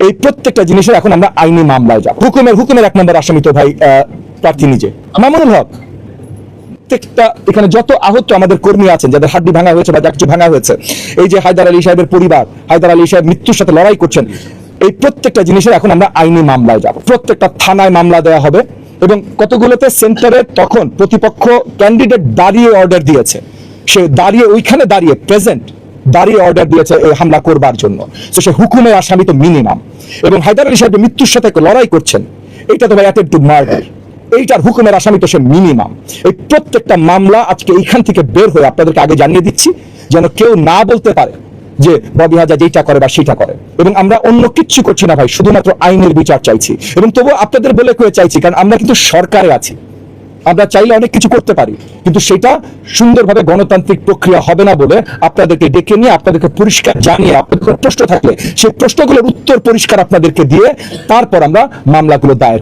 এই প্রত্যেকটা জিনিসের এখন আমরা আইনি মামলায় যাব। হুকুমের 1 নম্বর আসামি তো ভাই প্রার্থী নিজে মামুনুল হক। প্রত্যেকটা এখানে যত আহত আমাদের কর্মী আছেন, যাদের হাড্ডি ভাঙা হয়েছে বা যা কিছু ভাঙা হয়েছে, এই যে হায়দার আলী সাহেবের পরিবার, হায়দার আলী সাহেব মৃত্যুর সাথে লড়াই করছেন, এই প্রত্যেকটা জিনিসের এখন আমরা আইনি মামলায় যাব। প্রত্যেকটা থানায় মামলা দেওয়া হবে এবং কতগুলোতে সেন্টারে তখন প্রতিপক্ষ ক্যান্ডিডেট দাঁড়িয়ে অর্ডার দিয়েছে, সে দাঁড়িয়ে ওইখানে দাঁড়িয়ে প্রেজেন্ট দাঁড়িয়ে অর্ডার দিয়েছে এই হামলা করবার জন্য। তো সে হুকুমের আসামি তো মিনিমাম, এবং হায়দার আলী সাহেবের মৃত্যুর সাথে লড়াই করছেন, এইটা তো ভাই অ্যাটেম্পট টু মার্ডার, এইটার হুকুমের আসামি তো সে মিনিমাম। এই প্রত্যেকটা মামলা আজকে এইখান থেকে বের হয়ে আপনাদেরকে আগে জানিয়ে দিচ্ছি, যেন কেউ না বলতে পারে যে ববি হাজার যেটা করে বা সেটা করে। এবং আমরা অন্য কিচ্ছু করছি না ভাই, শুধুমাত্র আইনের বিচার চাইছি। এবং তবুও আপনাদের বলে কয়ে চাইছি, কারণ আমরা কিন্তু সরকারে আছি, আমরা চাইলে অনেক কিছু করতে পারি, কিন্তু সেটা সুন্দরভাবে গণতান্ত্রিক প্রক্রিয়া হবে না বলে আপনাদেরকে ডেকে নিয়ে আপনাদেরকে পরিষ্কার জানিয়ে, আপনাদের প্রশ্ন থাকলে সেই প্রশ্নগুলোর উত্তর পরিষ্কার আপনাদেরকে দিয়ে তারপর আমরা মামলাগুলো দায়ের